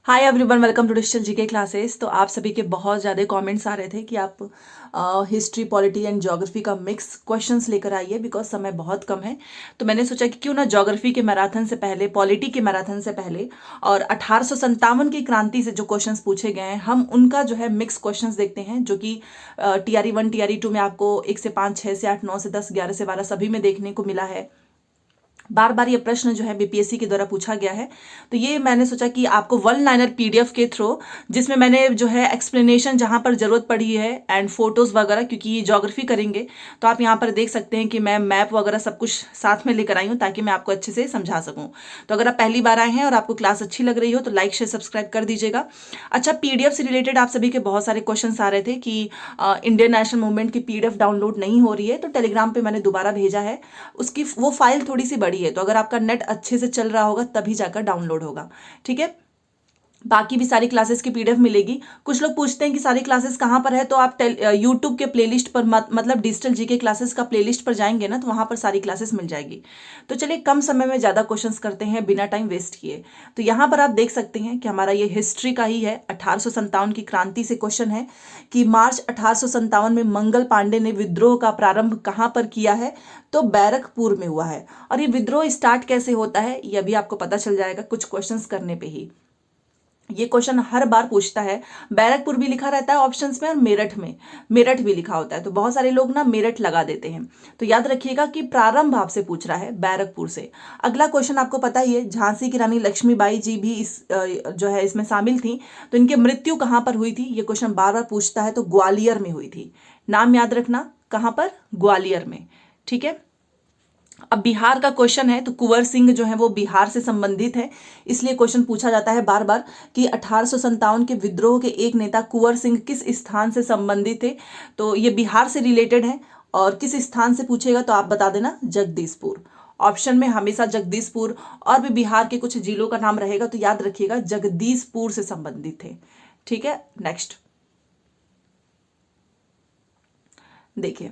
Hi everyone, welcome to digital GK classes. तो आप सभी के बहुत ज़्यादा कमेंट्स आ रहे थे कि आप हिस्ट्री, पॉलिटी एंड ज्योग्राफी का मिक्स क्वेश्चंस लेकर आइए बिकॉज समय बहुत कम है। तो मैंने सोचा कि क्यों ना ज्योग्राफी के मैराथन से पहले, पॉलिटी के मैराथन से पहले और 1857 की क्रांति से जो क्वेश्चंस पूछे गए हैं, हम उनका जो है मिक्स क्वेश्चंस देखते हैं, जो कि TRE 1 TRE 2 में आपको 1 से 5, 6 से 8, 9 से 10, 11 से 12 सभी में देखने को मिला है। बार बार ये प्रश्न जो है बीपीएससी के द्वारा पूछा गया है। तो ये मैंने सोचा कि आपको वन लाइनर पीडीएफ के थ्रू, जिसमें मैंने जो है एक्सप्लेनेशन जहां पर जरूरत पड़ी है एंड फोटोज वगैरह, क्योंकि ये ज्योग्राफी करेंगे तो आप यहाँ पर देख सकते हैं कि मैं मैप वगैरह सब कुछ साथ में लेकर आई हूँ ताकि मैं आपको अच्छे से समझा सकूँ। तो अगर आप पहली बार आए हैं और आपको क्लास अच्छी लग रही हो तो लाइक शेयर सब्सक्राइब कर दीजिएगा। अच्छा, पीडीएफ से रिलेटेड आप सभी के बहुत सारे क्वेश्चन आ रहे थे कि इंडियन नेशनल मूवमेंट की पीडीएफ डाउनलोड नहीं हो रही है, तो टेलीग्राम पे मैंने दोबारा भेजा है। उसकी वो फाइल थोड़ी सी बड़ी है, तो अगर आपका नेट अच्छे से चल रहा होगा तभी जाकर डाउनलोड होगा। ठीक है, बाकी भी सारी क्लासेस की पीडीएफ मिलेगी। कुछ लोग पूछते हैं कि सारी क्लासेस कहाँ पर है, तो आप यूट्यूब के प्लेलिस्ट पर मतलब डिजिटल जीके क्लासेस का प्लेलिस्ट पर जाएंगे ना, तो वहां पर सारी क्लासेस मिल जाएगी। तो चलिए, कम समय में ज़्यादा क्वेश्चंस करते हैं बिना टाइम वेस्ट किए। तो यहाँ पर आप देख सकते हैं कि हमारा ये हिस्ट्री का ही है। 1857 की क्रांति से क्वेश्चन है कि मार्च 1857 में मंगल पांडे ने विद्रोह का प्रारंभ कहाँ पर किया है, तो बैरकपुर में हुआ है। और ये विद्रोह स्टार्ट कैसे होता है ये भी आपको पता चल जाएगा कुछ क्वेश्चंस करने पे ही। ये क्वेश्चन हर बार पूछता है। बैरकपुर भी लिखा रहता है ऑप्शंस में, और मेरठ भी लिखा होता है, तो बहुत सारे लोग ना मेरठ लगा देते हैं। तो याद रखिएगा कि प्रारंभ आपसे पूछ रहा है बैरकपुर से। अगला क्वेश्चन आपको पता ही है, झांसी की रानी लक्ष्मीबाई जी भी इस जो है इसमें शामिल थी, तो इनकी मृत्यु कहाँ पर हुई थी, ये क्वेश्चन बार बार पूछता है। तो ग्वालियर में हुई थी। नाम याद रखना, कहाँ पर, ग्वालियर में। ठीक है, अब बिहार का क्वेश्चन है, तो कुंवर सिंह जो है वो बिहार से संबंधित है, इसलिए क्वेश्चन पूछा जाता है बार बार कि 1857 के विद्रोह के एक नेता कुंवर सिंह किस स्थान से संबंधित थे। तो ये बिहार से रिलेटेड है, और किस स्थान से पूछेगा तो आप बता देना, जगदीशपुर। ऑप्शन में हमेशा जगदीशपुर और भी बिहार के कुछ जिलों का नाम रहेगा, तो याद रखिएगा जगदीशपुर से संबंधित थे। ठीक है, नेक्स्ट देखिए,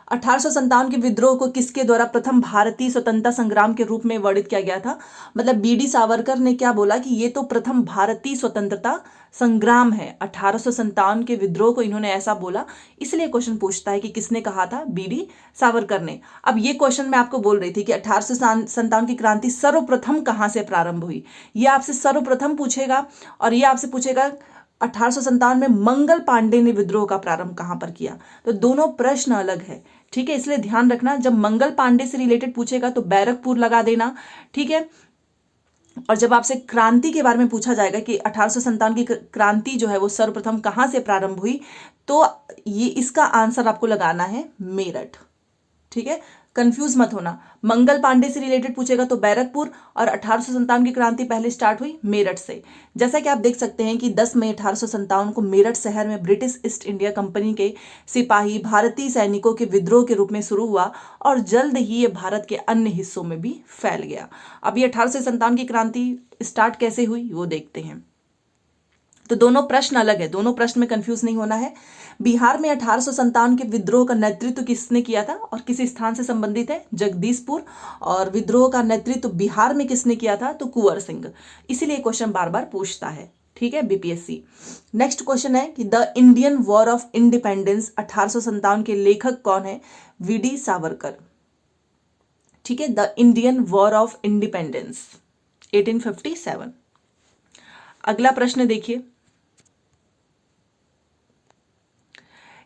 1857 के विद्रोह को किसके द्वारा प्रथम भारतीय स्वतंत्रता संग्राम के रूप में वर्णित किया गया था। मतलब बीडी सावरकर ने क्या बोला कि ये तो प्रथम भारतीय स्वतंत्रता संग्राम है। 1857 के विद्रोह को इन्होंने ऐसा बोला, इसलिए क्वेश्चन पूछता है कि किसने कहा था, बीडी सावरकर ने। अब ये क्वेश्चन मैं आपको बोल रही थी कि 1857 की क्रांति सर्वप्रथम कहां से प्रारंभ हुई, ये आपसे सर्वप्रथम पूछेगा। और ये आपसे पूछेगा 1857 में मंगल पांडे ने विद्रोह का प्रारंभ कहां पर किया। तो दोनों प्रश्न अलग है। ठीक है, इसलिए ध्यान रखना, जब मंगल पांडे से रिलेटेड पूछेगा तो बैरकपुर लगा देना। ठीक है, और जब आपसे क्रांति के बारे में पूछा जाएगा कि 1857 की क्रांति जो है वो सर्वप्रथम कहां से प्रारंभ हुई, तो ये इसका आंसर आपको लगाना है मेरठ। ठीक है, कंफ्यूज मत होना। मंगल पांडे से रिलेटेड पूछेगा तो बैरकपुर, और 1857 की क्रांति पहले स्टार्ट हुई मेरठ से। जैसा कि आप देख सकते हैं कि 10 मई 1857 को मेरठ शहर में ब्रिटिश ईस्ट इंडिया कंपनी के सिपाही भारतीय सैनिकों के विद्रोह के रूप में शुरू हुआ, और जल्द ही ये भारत के अन्य हिस्सों में भी फैल गया। अब ये 1857 की क्रांति स्टार्ट कैसे हुई वो देखते हैं। तो दोनों प्रश्न अलग है, दोनों प्रश्न में कंफ्यूज नहीं होना है। बिहार में 1857 के विद्रोह का नेतृत्व किसने किया था और किस स्थान से संबंधित है, जगदीशपुर। और विद्रोह का नेतृत्व बिहार में किसने किया था, तो कुंवर सिंह। इसीलिए क्वेश्चन बार बार पूछता है। ठीक है, बीपीएससी। नेक्स्ट क्वेश्चन है कि the Indian war of independence 1857 के लेखक कौन है, वीडी सावरकर। ठीक है, the Indian war of independence 1857। अगला प्रश्न देखिए,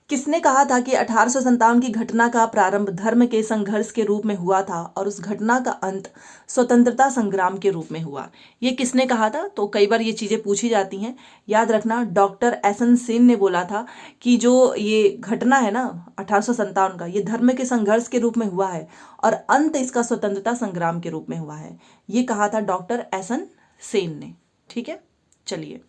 किसने कहा था कि 1857 की घटना का प्रारंभ धर्म के संघर्ष के रूप में हुआ था और उस घटना का अंत स्वतंत्रता संग्राम के रूप में हुआ। ये किसने कहा था, तो कई बार ये चीजें पूछी जाती हैं। याद रखना, डॉक्टर एसन सेन ने बोला था कि जो ये घटना है ना 1857 का, ये धर्म के संघर्ष के रूप में हुआ है और अंत इसका स्वतंत्रता संग्राम के रूप में हुआ है। ये कहा था डॉक्टर एसन सेन ने। ठीक है, चलिए,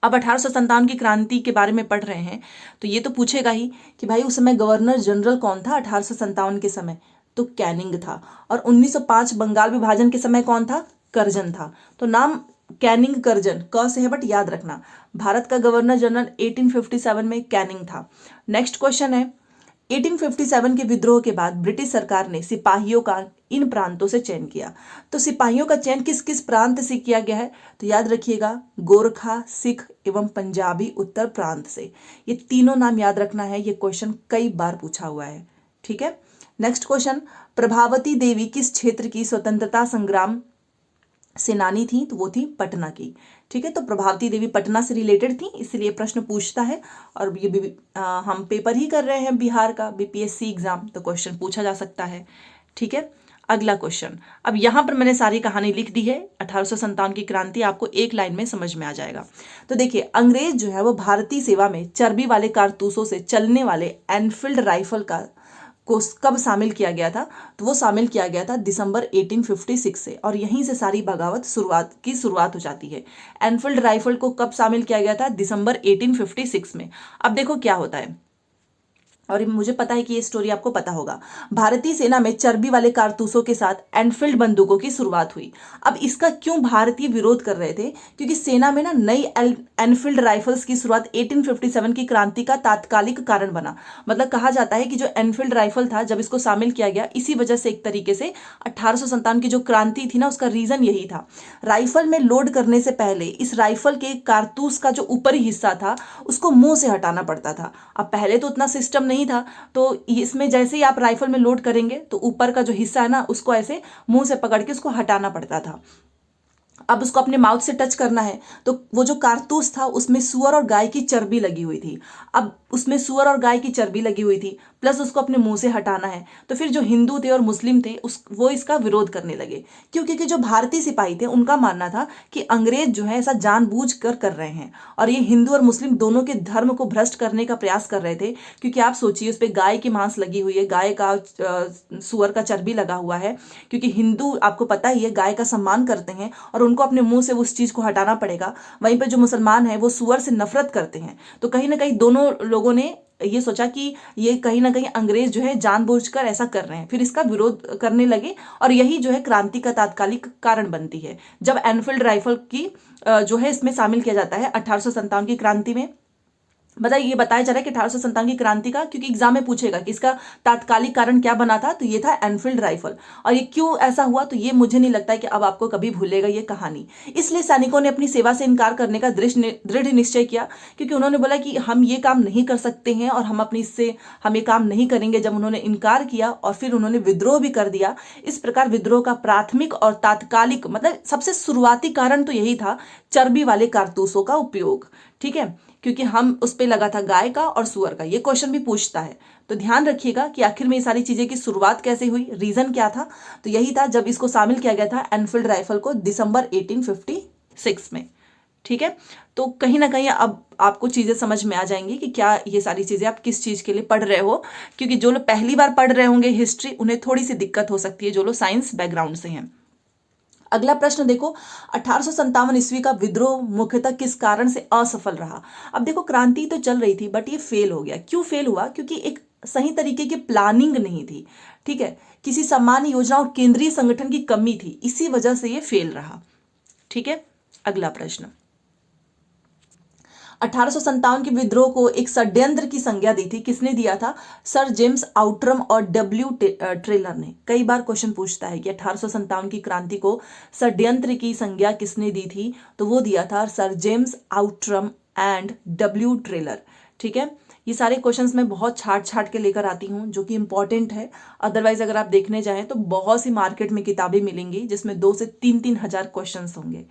अब 1857 की क्रांति के बारे में पढ़ रहे हैं तो ये तो पूछेगा ही कि भाई उस समय गवर्नर जनरल कौन था 1857 के समय, तो कैनिंग था। और 1905 बंगाल विभाजन के समय कौन था, कर्जन था। तो नाम कैनिंग कर्जन क से है, बट याद रखना भारत का गवर्नर जनरल 1857 में कैनिंग था। नेक्स्ट क्वेश्चन है, 1857 के विद्रोह के बाद ब्रिटिश सरकार ने सिपाहियों का इन प्रांतों से चयन किया। तो सिपाहियों का चयन किस किस प्रांत से किया गया है? तो याद रखिएगा, गोरखा, सिख एवं पंजाबी उत्तर प्रांत से। ये तीनों नाम याद रखना है, ये क्वेश्चन कई बार पूछा हुआ है। ठीक है, नेक्स्ट क्वेश्चन, प्रभावती देवी किस क्षेत्र की स्वतंत्रता संग्राम सेनानी थी? तो वो थी पटना की। ठीक है, तो प्रभावती देवी पटना से रिलेटेड थी, इसलिए प्रश्न पूछता है। और ये भी हम पेपर ही कर रहे हैं बिहार का बीपीएससी एग्जाम, तो क्वेश्चन पूछा जा सकता है। ठीक है, अगला क्वेश्चन, अब यहाँ पर मैंने सारी कहानी लिख दी है। 1857 की क्रांति आपको एक लाइन में समझ में आ जाएगा। तो देखिए, अंग्रेज जो है वो भारतीय सेवा में चर्बी वाले कारतूसों से चलने वाले एनफील्ड राइफल को कब शामिल किया गया था? तो वो शामिल किया गया था दिसंबर 1856 से, और यहीं से सारी बगावत शुरुआत हो जाती है। एनफील्ड राइफल को कब शामिल किया गया था? दिसंबर 1856 में। अब देखो क्या होता है, और मुझे पता है कि ये स्टोरी आपको पता होगा। भारतीय सेना में चर्बी वाले कारतूसों के साथ एनफील्ड बंदूकों की शुरुआत हुई। अब इसका क्यों भारतीय विरोध कर रहे थे? क्योंकि सेना में ना नई एनफील्ड राइफल्स की शुरुआत 1857 की क्रांति का तात्कालिक कारण बना। मतलब कहा जाता है कि जो एनफील्ड राइफल था, जब इसको शामिल किया गया, इसी वजह से एक तरीके से 1857 की जो क्रांति थी ना, उसका रीजन यही था। राइफल में लोड करने से पहले इस राइफल के कारतूस का जो ऊपरी हिस्सा था उसको मुंह से हटाना पड़ता था। अब पहले तो उतना सिस्टम नहीं था, तो इसमें जैसे ही आप राइफल में लोड करेंगे तो ऊपर का जो हिस्सा है ना, उसको ऐसे मुंह से पकड़ के उसको हटाना पड़ता था। अब उसको अपने माउथ से टच करना है, तो वो जो कारतूस था उसमें सुअर और गाय की चर्बी लगी हुई थी। अब उसमें सुअर और गाय की चर्बी लगी हुई थी, प्लस उसको अपने मुंह से हटाना है। तो फिर जो हिंदू थे और मुस्लिम थे वो इसका विरोध करने लगे। क्योंकि जो भारतीय सिपाही थे उनका मानना था कि अंग्रेज जो है ऐसा जानबूझकर कर रहे हैं, और ये हिंदू और मुस्लिम दोनों के धर्म को भ्रष्ट करने का प्रयास कर रहे थे। क्योंकि आप सोचिए, उस पर गाय की मांस लगी हुई है, गाय का सुअर का चर्बी लगा हुआ है। क्योंकि हिंदू आपको पता ही है गाय का सम्मान करते हैं, और उनको अपने मुंह से उस चीज को हटाना पड़ेगा। वहीं पर जो मुसलमान है वो सुअर से नफरत करते हैं। तो कहीं ना कहीं दोनों लोगों ने ये सोचा कि ये कहीं ना कहीं अंग्रेज जो है जानबूझकर ऐसा कर रहे हैं, फिर इसका विरोध करने लगे। और यही जो है क्रांति का तात्कालिक कारण बनती है, जब एनफील्ड राइफल की जो है इसमें शामिल किया जाता है 1857 की क्रांति में। मतलब ये बताया जा रहा है कि 1857 की क्रांति का, क्योंकि एग्जाम में पूछेगा कि इसका तात्कालिक कारण क्या बना था, तो ये था एनफील्ड राइफल। और ये क्यों ऐसा हुआ, तो ये मुझे नहीं लगता है कि अब आपको कभी भूलेगा ये कहानी। इसलिए सैनिकों ने अपनी सेवा से इनकार करने का दृढ़ निश्चय किया, क्योंकि उन्होंने बोला कि हम ये काम नहीं कर सकते हैं और हम ये काम नहीं करेंगे। जब उन्होंने इनकार किया और फिर उन्होंने विद्रोह भी कर दिया। इस प्रकार विद्रोह का प्राथमिक और तात्कालिक, मतलब सबसे शुरुआती कारण तो यही था, चर्बी वाले कारतूसों का उपयोग। ठीक है, क्योंकि हम उस पे लगा था गाय का और सुअर का। ये क्वेश्चन भी पूछता है, तो ध्यान रखिएगा कि आखिर में ये सारी चीजें की शुरुआत कैसे हुई, रीजन क्या था। तो यही था, जब इसको शामिल किया गया था एनफील्ड राइफल को दिसंबर 1856 में। ठीक है, तो कहीं ना कहीं अब आपको चीजें समझ में आ जाएंगी कि क्या ये सारी चीजें आप किस चीज के लिए पढ़ रहे हो। क्योंकि जो लोग पहली बार पढ़ रहे होंगे हिस्ट्री, उन्हें थोड़ी सी दिक्कत हो सकती है, जो लोग साइंस बैकग्राउंड से हैं। अगला प्रश्न देखो, 1857 ईस्वी का विद्रोह मुख्यतः किस कारण से असफल रहा? अब देखो, क्रांति तो चल रही थी बट ये फेल हो गया। क्यों फेल हुआ? क्योंकि एक सही तरीके की प्लानिंग नहीं थी। ठीक है, किसी सामान्य योजना और केंद्रीय संगठन की कमी थी, इसी वजह से ये फेल रहा। ठीक है, अगला प्रश्न, 1857 के विद्रोह को एक षड्यंत्र की संज्ञा दी थी, किसने दिया था? सर जेम्स आउट्रम और डब्ल्यू ट्रेलर ने। कई बार क्वेश्चन पूछता है कि 1857 की क्रांति को षड्यंत्र की संज्ञा किसने दी थी? तो वो दिया था sir James Outram and W trailer. ठीक है, ये सारे क्वेश्चंस मैं बहुत छाट के लेकर आती हूँ, जो कि इंपॉर्टेंट है। अदरवाइज अगर आप देखने जाएं तो बहुत सी मार्केट में किताबें मिलेंगी जिसमें 2 से 3 हजार क्वेश्चंस होंगे।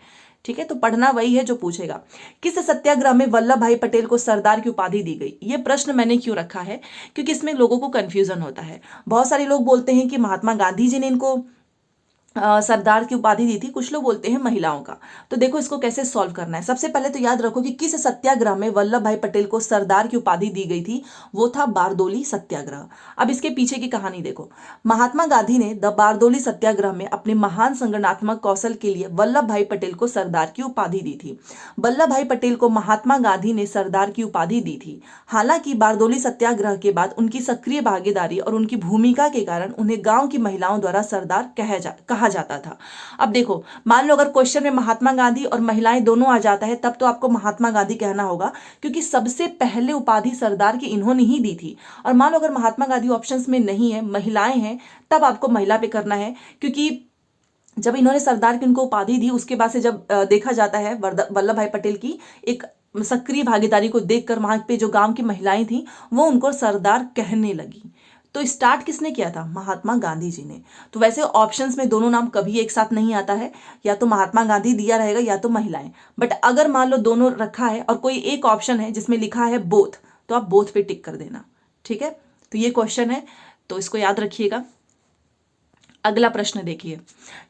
ठीक है, तो पढ़ना वही है जो पूछेगा। किस सत्याग्रह में वल्लभ भाई पटेल को सरदार की उपाधि दी गई? ये प्रश्न मैंने क्यों रखा है? क्योंकि इसमें लोगों को कंफ्यूजन होता है। बहुत सारे लोग बोलते हैं कि महात्मा गांधी जी ने इनको सरदार की उपाधि दी थी, कुछ लोग बोलते हैं महिलाओं का। तो देखो इसको कैसे सॉल्व करना है। सबसे पहले तो याद रखो कि किस सत्याग्रह में वल्लभ भाई पटेल को सरदार की उपाधि दी गई थी? वो था बारदोली सत्याग्रह। अब इसके पीछे की कहानी देखो। महात्मा गांधी ने द बारदोली सत्याग्रह में अपने महान संगठनात्मक कौशल के लिए वल्लभ भाई पटेल को सरदार की उपाधि दी थी। वल्लभ भाई पटेल को महात्मा गांधी ने सरदार की उपाधि दी थी। हालांकि बारदोली सत्याग्रह के बाद उनकी सक्रिय भागीदारी और उनकी भूमिका के कारण उन्हें गांव की महिलाओं द्वारा सरदार कहा कहा जाता था। अब देखो, मान लो अगर क्वेश्चन में महात्मा गांधी और महिलाएं दोनों आ जाता है, तब तो आपको महात्मा गांधी कहना होगा, क्योंकि सबसे पहले उपाधि सरदार की इन्होंने ही दी थी। और मान लो अगर महात्मा गांधी ऑप्शंस में नहीं है, महिलाएं हैं, तब आपको महिला पे करना है, क्योंकि जब इन्होंने सरदार की उनको उपाधि दी, उसके बाद से जब देखा जाता है वल्लभ भाई पटेल की एक सक्रिय भागीदारी को देखकर वहां पे जो गांव की महिलाएं थी वो उनको सरदार कहने लगी। तो स्टार्ट किसने किया था? महात्मा गांधी जी ने। तो वैसे ऑप्शंस में दोनों नाम कभी एक साथ नहीं आता है, या तो महात्मा गांधी दिया रहेगा या तो महिलाएं। बट अगर मान लो दोनों रखा है और कोई एक ऑप्शन है जिसमें लिखा है बोथ, तो आप बोथ पे टिक कर देना। ठीक है, तो ये क्वेश्चन है, तो इसको याद रखिएगा। अगला प्रश्न देखिए,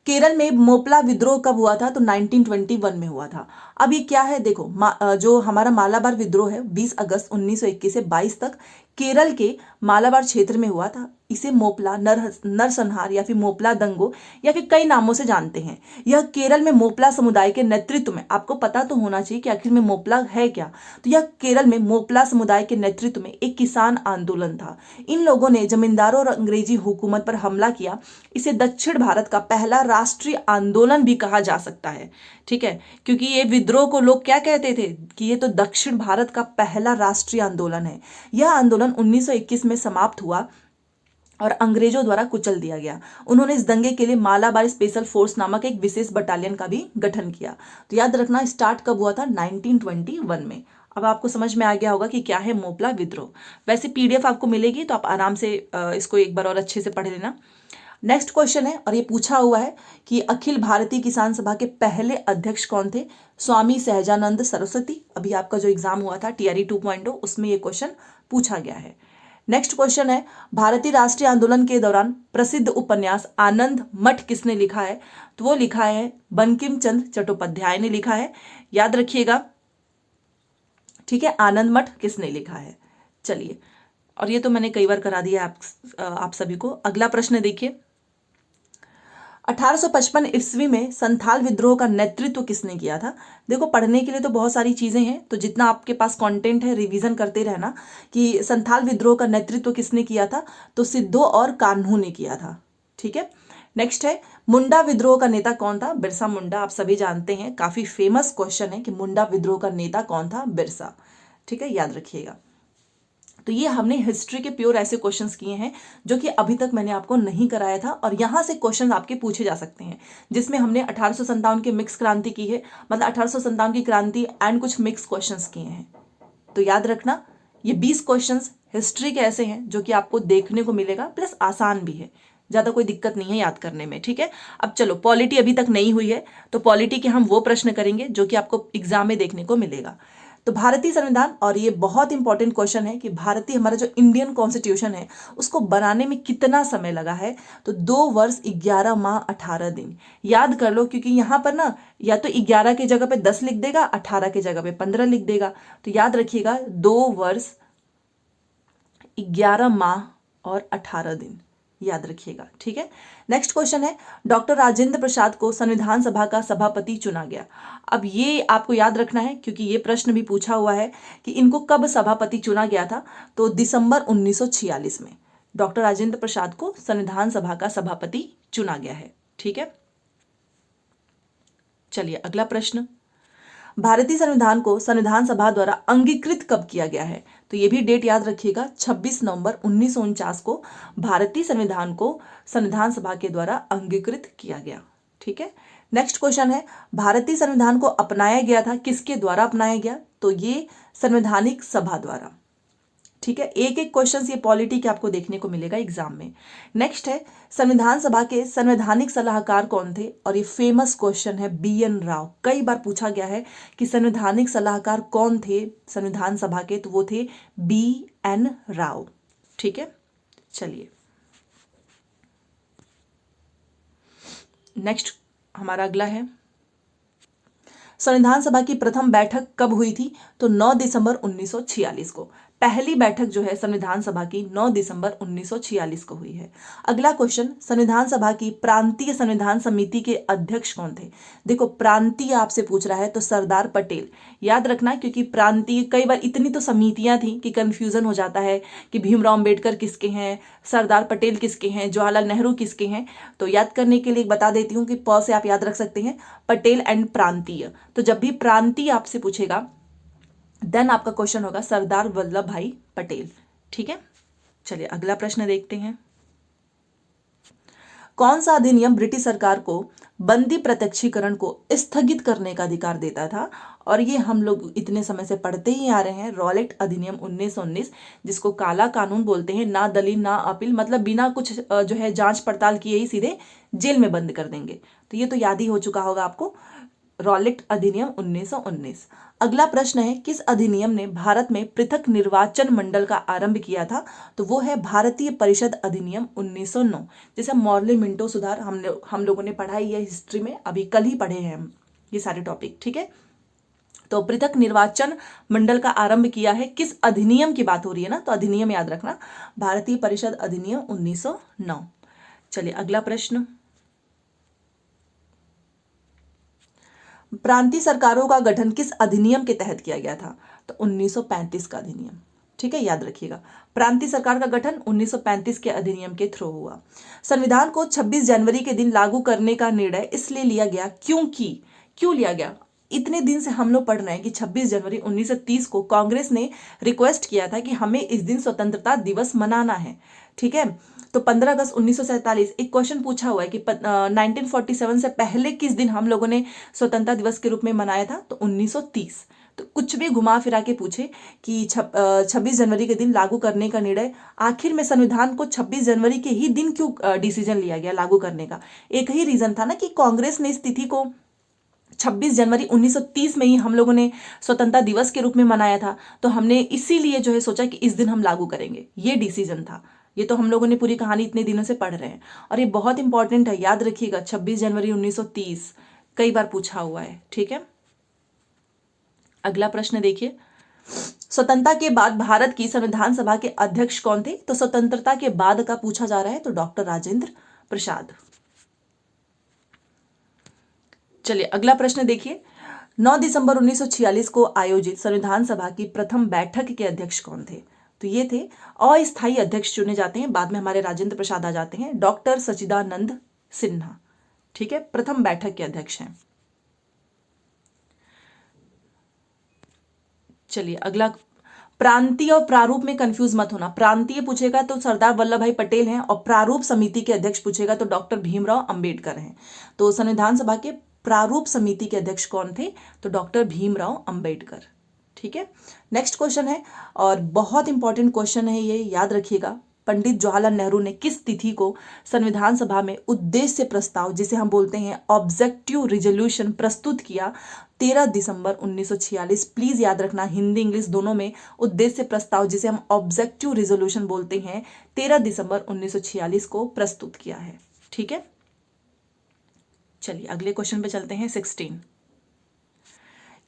केरल में मोपला विद्रोह कब हुआ था? तो 1921 में हुआ था। अब ये क्या है? देखो, जो हमारा मालाबार विद्रोह है 20 अगस्त 1921 से 22 तक केरल के मालाबार क्षेत्र में हुआ था। इसे मोपला, नरसंहार या फिर मोपला दंगो या फिर कई नामों से जानते हैं। यह केरल में मोपला समुदाय के नेतृत्व में, आपको पता तो होना चाहिए कि आखिर में मोपला है क्या, तो यह केरल में मोपला समुदाय के नेतृत्व में एक किसान आंदोलन था। इन लोगों ने जमींदारों और अंग्रेजी हुकूमत पर हमला किया। इसे दक्षिण भारत का पहला राष्ट्रीय आंदोलन भी कहा जा सकता है। ठीक है, क्योंकि ये विद्रोह को लोग क्या कहते थे कि ये तो दक्षिण भारत का पहला राष्ट्रीय आंदोलन है। यह आंदोलन 1921 में समाप्त हुआ और अंग्रेजों द्वारा कुचल दिया गया। उन्होंने इस दंगे के लिए मालाबार स्पेशल फोर्स नामक एक विशेष बटालियन का भी गठन किया। तो याद रखना, स्टार्ट कब हुआ था? 1921 में। अब आपको समझ में आ गया होगा कि क्या है मोपला विद्रोह। वैसे पीडीएफ आपको मिलेगी, तो आप आराम से इसको एक बार और अच्छे से पढ़ लेना। नेक्स्ट क्वेश्चन है, और ये पूछा हुआ है कि अखिल भारतीय किसान सभा के पहले अध्यक्ष कौन थे? स्वामी सहजानंद सरस्वती। अभी आपका जो एग्जाम हुआ था टीआरई 2.0, उसमें ये क्वेश्चन पूछा गया है। नेक्स्ट क्वेश्चन है, भारतीय राष्ट्रीय आंदोलन के दौरान प्रसिद्ध उपन्यास आनंद मठ किसने लिखा है? तो वो लिखा है बंकिम चंद्र चट्टोपाध्याय ने लिखा है। याद रखिएगा। ठीक है, आनंद मठ किसने लिखा है? चलिए, और ये तो मैंने कई बार करा दिया आप सभी को। अगला प्रश्न देखिए, 1855 ईस्वी में संथाल विद्रोह का नेतृत्व किसने किया था? देखो, पढ़ने के लिए तो बहुत सारी चीजें हैं, तो जितना आपके पास कंटेंट है रिवीजन करते रहना कि संथाल विद्रोह का नेतृत्व किसने किया था। तो सिद्धो और कान्हू ने किया था। ठीक है, नेक्स्ट है, मुंडा विद्रोह का नेता कौन था? बिरसा मुंडा। आप सभी जानते हैं, काफी फेमस क्वेश्चन है कि मुंडा विद्रोह का नेता कौन था? बिरसा। ठीक है, याद रखिएगा। तो ये हमने हिस्ट्री के प्योर ऐसे क्वेश्चंस किए हैं जो कि अभी तक मैंने आपको नहीं कराया था, और यहाँ से क्वेश्चन आपके पूछे जा सकते हैं, जिसमें हमने 1857 की मिक्स क्रांति की है, मतलब 1857 की क्रांति एंड कुछ मिक्स क्वेश्चंस किए हैं। तो याद रखना, ये 20 क्वेश्चंस हिस्ट्री के ऐसे हैं जो कि आपको देखने को मिलेगा, प्लस आसान भी है, ज्यादा कोई दिक्कत नहीं है याद करने में। ठीक है, अब चलो, पॉलिटी अभी तक नहीं हुई है, तो पॉलिटी के हम वो प्रश्न करेंगे जो कि आपको एग्जाम में देखने को मिलेगा। तो भारतीय संविधान, और ये बहुत इंपॉर्टेंट क्वेश्चन है कि भारतीय, हमारा जो इंडियन कॉन्स्टिट्यूशन है, उसको बनाने में कितना समय लगा है? तो 2 वर्ष 11 माह 18 दिन। याद कर लो, क्योंकि यहाँ पर ना या तो 11 की जगह पे 10 लिख देगा, 18 की जगह पे 15 लिख देगा। तो याद रखिएगा, 2 वर्ष 11 माह और 18 दिन, याद रखिएगा। ठीक है, नेक्स्ट क्वेश्चन है, डॉक्टर राजेंद्र प्रसाद को संविधान सभा का सभापति चुना गया। अब ये आपको याद रखना है, क्योंकि ये प्रश्न भी पूछा हुआ है कि इनको कब सभापति चुना गया था। तो दिसंबर 1946 में डॉक्टर राजेंद्र प्रसाद को संविधान सभा का सभापति चुना गया है। ठीक है, चलिए अगला प्रश्न, भारतीय संविधान को संविधान सभा द्वारा अंगीकृत कब किया गया है? तो ये भी डेट याद रखिएगा, 26 नवंबर 1949 को भारतीय संविधान को संविधान सभा के द्वारा अंगीकृत किया गया। ठीक है, नेक्स्ट क्वेश्चन है, भारतीय संविधान को अपनाया गया था, किसके द्वारा अपनाया गया? तो ये संवैधानिक सभा द्वारा। ठीक है, एक एक क्वेश्चन ये पॉलिटी के आपको देखने को मिलेगा एग्जाम में। नेक्स्ट है, संविधान सभा के संवैधानिक सलाहकार कौन थे? और ये फेमस क्वेश्चन है, BN राव। कई बार पूछा गया है कि संवैधानिक सलाहकार कौन थे संविधान सभा के, तो वो थे BN राव। ठीक है, चलिए नेक्स्ट हमारा अगला है, संविधान सभा की प्रथम बैठक कब हुई थी? तो 9 दिसंबर 1946 को। पहली बैठक जो है संविधान सभा की 9 दिसंबर 1946 को हुई है। अगला क्वेश्चन, संविधान सभा की प्रांतीय संविधान समिति के अध्यक्ष कौन थे? देखो प्रांतीय आपसे पूछ रहा है तो सरदार पटेल याद रखना, क्योंकि प्रांतीय कई बार इतनी तो समितियां थी कि कंफ्यूजन हो जाता है कि भीमराव अंबेडकर किसके हैं, सरदार पटेल किसके हैं, जवाहरलाल नेहरू किसके हैं। तो याद करने के लिए बता देती हूँ कि प से आप याद रख सकते हैं पटेल एंड प्रांतीय। तो जब भी प्रांतीय आपसे पूछेगा देन आपका क्वेश्चन होगा सरदार वल्लभ भाई पटेल। ठीक है, चलिए अगला प्रश्न देखते हैं। कौन सा अधिनियम ब्रिटिश सरकार को बंदी प्रत्यक्षीकरण को स्थगित करने का अधिकार देता था? और ये हम लोग इतने समय से पढ़ते ही आ रहे हैं, रॉलेट अधिनियम 1919, जिसको काला कानून बोलते हैं। ना दलील ना अपील, मतलब बिना कुछ जो है जांच पड़ताल किए ही सीधे जेल में बंद कर देंगे। तो ये तो याद ही हो चुका होगा आपको, रॉलेट अधिनियम 1919। अगला प्रश्न है, किस अधिनियम ने भारत में पृथक निर्वाचन मंडल का आरंभ किया था? तो वो है भारतीय परिषद अधिनियम 1909। जैसे मॉर्ले मिंटो सुधार हम लोगों ने पढ़ाई है हिस्ट्री में, अभी कल ही पढ़े हैं हम ये सारे टॉपिक। ठीक है, तो पृथक निर्वाचन मंडल का आरंभ किया है, किस अधिनियम की बात हो रही है ना, तो अधिनियम याद रखना, भारतीय परिषद अधिनियम 1909। चलिए अगला प्रश्न, प्रांतीय सरकारों का गठन किस अधिनियम के तहत किया गया था? तो 1935 का अधिनियम। ठीक है, याद रखिएगा, प्रांतीय सरकार का गठन 1935 के अधिनियम के थ्रू हुआ। संविधान को 26 जनवरी के दिन लागू करने का निर्णय इसलिए लिया गया क्यों लिया गया? इतने दिन से हम लोग पढ़ रहे हैं कि 26 जनवरी 1930 को कांग्रेस ने रिक्वेस्ट किया था कि हमें इस दिन स्वतंत्रता दिवस मनाना है। ठीक है, तो 15 अगस्त 1947 एक क्वेश्चन पूछा हुआ है कि 1947 से पहले किस दिन हम लोगों ने स्वतंत्रता दिवस के रूप में मनाया था? तो 1930। तो कुछ भी घुमा फिरा के पूछे कि 26 जनवरी के दिन लागू करने का निर्णय, आखिर में संविधान को 26 जनवरी के ही दिन क्यों डिसीजन लिया गया लागू करने का? एक ही रीजन था ना कि कांग्रेस ने इस तिथि को 26 जनवरी 1930 में ही हम लोगों ने स्वतंत्रता दिवस के रूप में मनाया था, तो हमने इसीलिए जो है सोचा कि इस दिन हम लागू करेंगे, ये डिसीजन था। ये तो हम लोगों ने पूरी कहानी इतने दिनों से पढ़ रहे हैं और ये बहुत इंपॉर्टेंट है, याद रखिएगा, 26 जनवरी 1930 कई बार पूछा हुआ है। ठीक है, अगला प्रश्न देखिए, स्वतंत्रता के बाद भारत की संविधान सभा के अध्यक्ष कौन थे? तो स्वतंत्रता के बाद का पूछा जा रहा है, तो डॉक्टर राजेंद्र प्रसाद। चलिए अगला प्रश्न देखिए, 9 दिसंबर 1946 को आयोजित संविधान सभा की प्रथम बैठक के अध्यक्ष कौन थे? तो ये थे अस्थायी अध्यक्ष चुने जाते हैं, बाद में हमारे राजेंद्र प्रसाद आ जाते हैं, डॉक्टर सच्चिदानंद सिन्हा। ठीक है, प्रथम बैठक के अध्यक्ष हैं। चलिए अगला, प्रांतीय और प्रारूप में कंफ्यूज मत होना, प्रांतीय पूछेगा तो सरदार वल्लभ भाई पटेल हैं और प्रारूप समिति के अध्यक्ष पूछेगा तो डॉक्टर भीमराव अंबेडकर हैं। तो संविधान सभा के प्रारूप समिति के अध्यक्ष कौन थे? तो डॉक्टर भीमराव अंबेडकर। ठीक है, नेक्स्ट क्वेश्चन है और बहुत इंपॉर्टेंट क्वेश्चन है ये, याद रखिएगा, पंडित जवाहरलाल नेहरू ने किस तिथि को संविधान सभा में उद्देश्य प्रस्ताव, जिसे हम बोलते हैं ऑब्जेक्टिव रिजोल्यूशन, प्रस्तुत किया? 13 दिसंबर 1946। प्लीज याद रखना, हिंदी इंग्लिश दोनों में उद्देश्य प्रस्ताव, जिसे हम ऑब्जेक्टिव रिजोल्यूशन बोलते हैं, 13 दिसंबर 1946 को प्रस्तुत किया है। ठीक है, चलिए अगले क्वेश्चन पे चलते हैं, 16।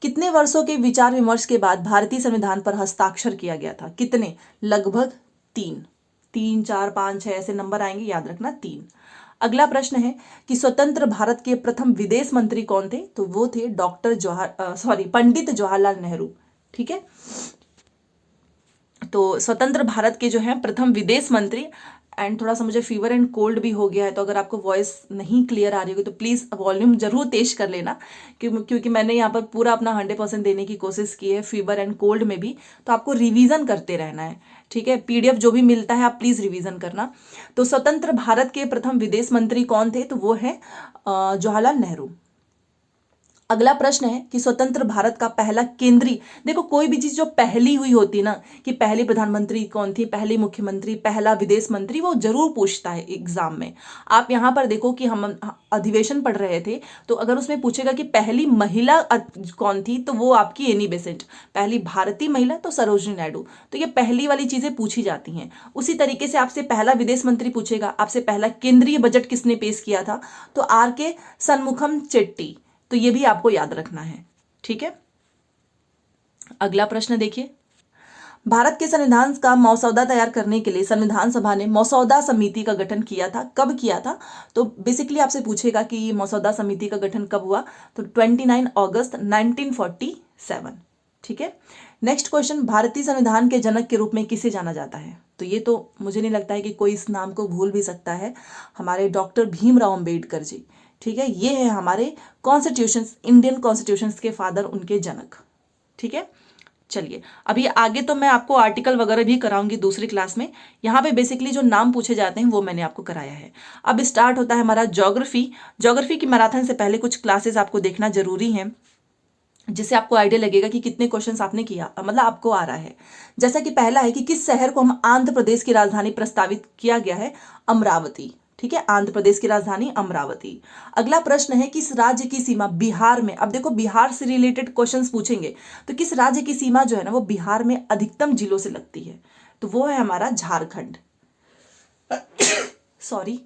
कितने वर्षों के विचार विमर्श के बाद भारतीय संविधान पर हस्ताक्षर किया गया था? कितने? लगभग 3, 4, 5, 6 ऐसे नंबर आएंगे, याद रखना 3। अगला प्रश्न है कि स्वतंत्र भारत के प्रथम विदेश मंत्री कौन थे? तो वो थे पंडित जवाहरलाल नेहरू। ठीक है, तो स्वतंत्र भारत के जो हैं प्रथम विदेश मंत्री। एंड थोड़ा सा मुझे फीवर एंड कोल्ड भी हो गया है, तो अगर आपको वॉइस नहीं क्लियर आ रही होगी तो प्लीज़ वॉल्यूम जरूर तेज कर लेना, क्योंकि मैंने यहाँ पर पूरा अपना 100% देने की कोशिश की है फीवर एंड कोल्ड में भी, तो आपको रिवीजन करते रहना है। ठीक है, पीडीएफ जो भी मिलता है आप प्लीज़ रिवीजन करना। तो स्वतंत्र भारत के प्रथम विदेश मंत्री कौन थे? तो वो है जवाहरलाल नेहरू। अगला प्रश्न है कि स्वतंत्र भारत का पहला केंद्रीय, देखो कोई भी चीज जो पहली हुई होती ना, कि पहली प्रधानमंत्री कौन थी, पहली मुख्यमंत्री, पहला विदेश मंत्री, वो जरूर पूछता है एग्जाम में। आप यहाँ पर देखो कि हम अधिवेशन पढ़ रहे थे, तो अगर उसमें पूछेगा कि पहली महिला कौन थी, तो वो आपकी एनी बेसेंट, पहली भारतीय महिला तो सरोजिनी नायडू। तो ये पहली वाली चीजें पूछी जाती हैं। उसी तरीके से आपसे पहला विदेश मंत्री पूछेगा, आपसे पहला केंद्रीय बजट किसने पेश किया था? तो आर.के. शनमुखम चेट्टी। तो ये भी आपको याद रखना है। ठीक है, अगला प्रश्न देखिए, भारत के संविधान का मसौदा तैयार करने के लिए संविधान सभा ने मसौदा समिति का गठन किया था, कब किया था? तो बेसिकली आपसे पूछेगा कि मसौदा समिति का गठन कब हुआ, तो 29 अगस्त 1947। ठीक है। नेक्स्ट क्वेश्चन, भारतीय संविधान के जनक के रूप में किसे जाना जाता है? तो ये तो मुझे नहीं लगता है कि कोई इस नाम को भूल भी सकता है, हमारे डॉक्टर भीमराव अंबेडकर जी। ठीक है, ये है हमारे कॉन्स्टिट्यूशन, इंडियन कॉन्स्टिट्यूशन के फादर, उनके जनक। ठीक है, चलिए अभी आगे तो मैं आपको आर्टिकल वगैरह भी कराऊंगी दूसरी क्लास में। यहाँ पे बेसिकली जो नाम पूछे जाते हैं वो मैंने आपको कराया है। अब स्टार्ट होता है हमारा ज्योग्राफी। ज्योग्राफी की मैराथन से पहले कुछ क्लासेस आपको देखना जरूरी है, जिससे आपको आइडिया लगेगा कि कितने क्वेश्चंस आपने किया, मतलब आपको आ रहा है। जैसा कि पहला है कि किस शहर को हम आंध्र प्रदेश की राजधानी प्रस्तावित किया गया है? अमरावती। ठीक है, आंध्र प्रदेश की राजधानी अमरावती। अगला प्रश्न है, किस राज्य की सीमा बिहार में, अब देखो बिहार से रिलेटेड क्वेश्चंस पूछेंगे, तो किस राज्य की सीमा जो है ना वो बिहार में अधिकतम जिलों से लगती है? तो वो है हमारा झारखंड। सॉरी।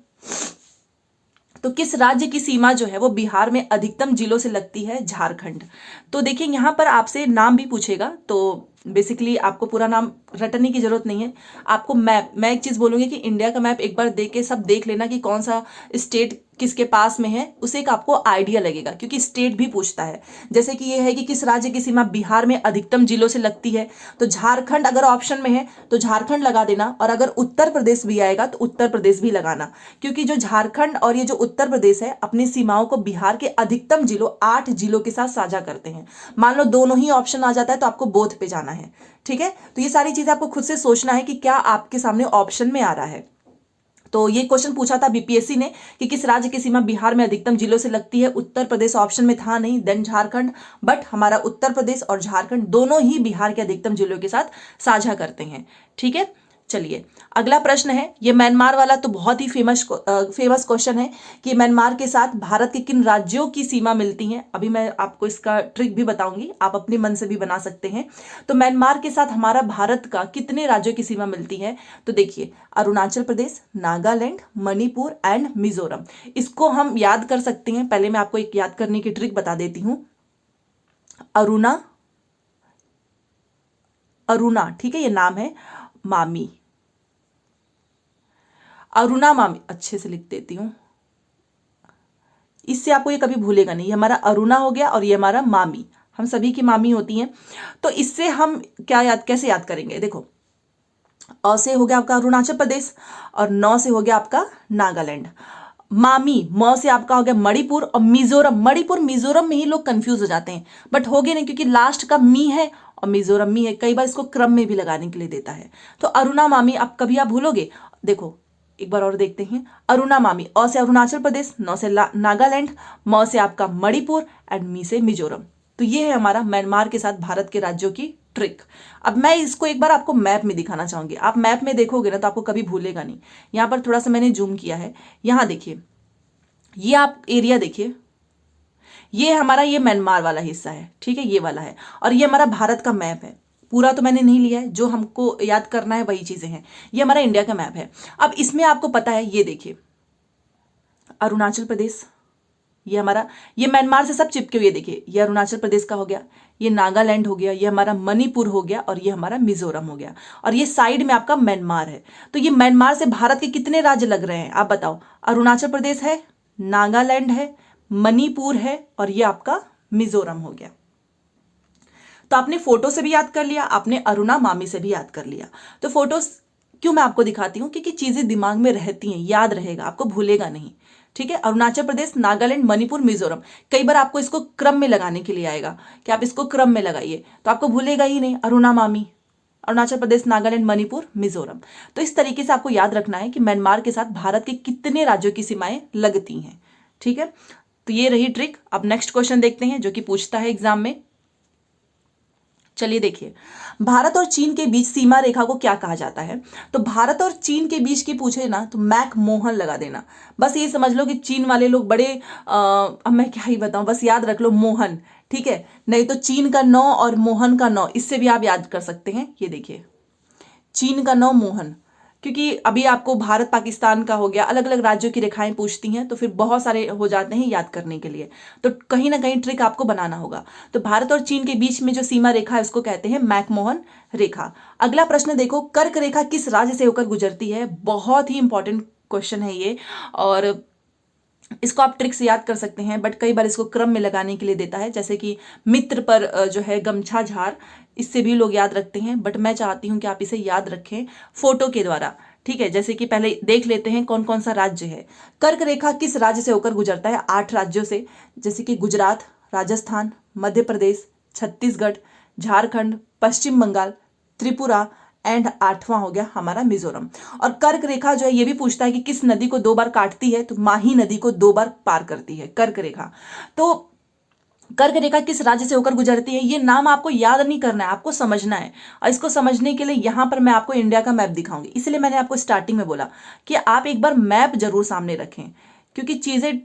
तो किस राज्य की सीमा जो है वो बिहार में अधिकतम जिलों से लगती है? झारखंड। तो देखिए यहाँ पर आपसे नाम भी पूछेगा, तो बेसिकली आपको पूरा नाम रटने की जरूरत नहीं है। आपको मैप, मैं एक चीज बोलूंगी कि इंडिया का मैप एक बार देख के सब देख लेना कि कौन सा स्टेट किसके पास में है, उसे एक आपको आइडिया लगेगा, क्योंकि स्टेट भी पूछता है। जैसे कि ये है कि किस राज्य की सीमा बिहार में अधिकतम जिलों से लगती है, तो झारखंड अगर ऑप्शन में है तो झारखंड लगा देना, और अगर उत्तर प्रदेश भी आएगा तो उत्तर प्रदेश भी लगाना, क्योंकि जो झारखंड और ये जो उत्तर प्रदेश है अपनी सीमाओं को बिहार के अधिकतम जिलों 8 जिलों के साथ साझा करते हैं। मान लो दोनों ही ऑप्शन आ जाता है तो आपको बोथ पे जाना है। ठीक है, तो ये सारी चीजें आपको खुद से सोचना है कि क्या आपके सामने ऑप्शन में आ रहा है। तो ये क्वेश्चन पूछा था बीपीएससी ने कि किस राज्य की सीमा बिहार में अधिकतम जिलों से लगती है? उत्तर प्रदेश ऑप्शन में था नहीं, देन झारखंड, बट हमारा उत्तर प्रदेश और झारखंड दोनों ही बिहार के अधिकतम जिलों के साथ साझा करते हैं। ठीक है, चलिए अगला प्रश्न है, ये म्यांमार वाला तो बहुत ही फेमस क्वेश्चन है कि म्यांमार के साथ भारत के किन राज्यों की सीमा मिलती है? अभी मैं आपको इसका ट्रिक भी बताऊंगी, आप अपने मन से भी बना सकते हैं। तो म्यांमार के साथ हमारा भारत का कितने राज्यों की सीमा मिलती है? तो देखिए, अरुणाचल प्रदेश, नागालैंड, मणिपुर एंड मिजोरम। इसको हम याद कर सकते हैं, पहले मैं आपको एक याद करने की ट्रिक बता देती हूं। अरुणा, ठीक है, ये नाम है, मामी, अरुणा मामी, अच्छे से लिख देती हूं, इससे आपको ये कभी भूलेगा नहीं। ये हमारा अरुणा हो गया और ये हमारा मामी, हम सभी की मामी होती हैं। तो इससे हम कैसे याद करेंगे? देखो, अ से हो गया आपका अरुणाचल प्रदेश और नौ से हो गया आपका नागालैंड। मामी, म से आपका हो गया मणिपुर और मिजोरम। मणिपुर मिजोरम में ही लोग कंफ्यूज हो जाते हैं, बट हो गए नहीं, क्योंकि लास्ट का मी है और मिजोरम मी है, कई बार इसको क्रम में भी लगाने के लिए देता है। तो अरुणा मामी आप कभी आप भूलोगे? देखो एक बार और देखते हैं, अरुणा मामी, अ से अरुणाचल प्रदेश, नौ से नागालैंड, म से आपका मणिपुर एंड मी से मिजोरम। तो ये है हमारा म्यांमार के साथ भारत के राज्यों की ट्रिक। अब मैं इसको एक बार आपको मैप में दिखाना चाहूंगी, आप मैप में देखोगे ना तो आपको कभी भूलेगा नहीं। यहां पर थोड़ा सा मैंने जूम किया है, यहां देखिए, ये आप एरिया देखिए, ये हमारा ये म्यांमार वाला हिस्सा है, ठीक है, ये वाला है, और ये हमारा भारत का मैप है। पूरा तो मैंने नहीं लिया है, जो हमको याद करना है वही चीजें हैं। ये हमारा इंडिया का मैप है। अब इसमें आपको पता है, ये देखिए, अरुणाचल प्रदेश, ये हमारा, ये म्यांमार से सब चिपके हुए, देखिए, ये अरुणाचल प्रदेश का हो गया, ये नागालैंड हो गया, ये हमारा मणिपुर हो गया और ये हमारा मिजोरम हो गया, और ये साइड में आपका म्यांमार है। तो ये म्यांमार से भारत के कितने राज्य लग रहे हैं आप बताओ? अरुणाचल प्रदेश है, नागालैंड है, मणिपुर है और ये आपका मिजोरम हो गया। तो आपने फोटो से भी याद कर लिया, आपने अरुणा मामी से भी याद कर लिया। तो फोटोज क्यों मैं आपको दिखाती हूँ? क्योंकि चीजें दिमाग में रहती हैं, याद रहेगा, आपको भूलेगा नहीं। ठीक है, अरुणाचल प्रदेश, नागालैंड, मणिपुर, मिजोरम। कई बार आपको इसको क्रम में लगाने के लिए आएगा कि आप इसको क्रम में लगाइए, तो आपको भूलेगा ही नहीं, अरुणा मामी, अरुणाचल प्रदेश, नागालैंड, मणिपुर, मिजोरम। तो इस तरीके से आपको याद रखना है कि म्यांमार के साथ भारत के कितने राज्यों की सीमाएं लगती हैं। ठीक है, तो ये रही ट्रिक। अब नेक्स्ट क्वेश्चन देखते हैं जो कि पूछता है एग्जाम में। चलिए देखिए, भारत और चीन के बीच सीमा रेखा को क्या कहा जाता है? तो भारत और चीन के बीच की पूछे ना तो मैक मोहन लगा देना। बस ये समझ लो कि चीन वाले लोग बड़े अब मैं क्या ही बताऊं, बस याद रख लो मोहन। ठीक है, नहीं तो चीन का 9 और मोहन का 9, इससे भी आप याद कर सकते हैं। ये देखिए, चीन का 9, मोहन, क्योंकि अभी आपको भारत पाकिस्तान का हो गया, अलग अलग राज्यों की रेखाएं पूछती हैं तो फिर बहुत सारे हो जाते हैं याद करने के लिए, तो कहीं ना कहीं ट्रिक आपको बनाना होगा। तो भारत और चीन के बीच में जो सीमा रेखा है उसको कहते हैं मैकमोहन रेखा। अगला प्रश्न देखो, कर्क रेखा किस राज्य से होकर गुजरती है? बहुत ही इंपॉर्टेंट क्वेश्चन है ये, और इसको आप ट्रिक से याद कर सकते हैं, बट कई बार इसको क्रम में लगाने के लिए देता है, जैसे कि मित्र पर जो है गमछा झार, इससे भी लोग याद रखते हैं, बट मैं चाहती हूं कि आप इसे याद रखें फोटो के द्वारा। ठीक है, जैसे कि पहले देख लेते हैं कौन कौन सा राज्य है। कर्क रेखा किस राज्य से होकर गुजरता है? 8 राज्यों से, जैसे कि गुजरात, राजस्थान, मध्य प्रदेश, छत्तीसगढ़, झारखंड, पश्चिम बंगाल, त्रिपुरा एंड 8वां हो गया हमारा मिजोरम। और कर्क रेखा जो है ये भी पूछता है कि किस नदी को 2 बार काटती है? तो माही नदी को 2 बार पार करती है कर्क रेखा। तो कर्क रेखा किस राज्य से होकर गुजरती है, ये नाम आपको याद नहीं करना है, आपको समझना है। और इसको समझने के लिए यहां पर मैं आपको इंडिया का मैप दिखाऊंगी, इसलिए मैंने आपको स्टार्टिंग में बोला कि आप एक बार मैप जरूर सामने रखें, क्योंकि चीजें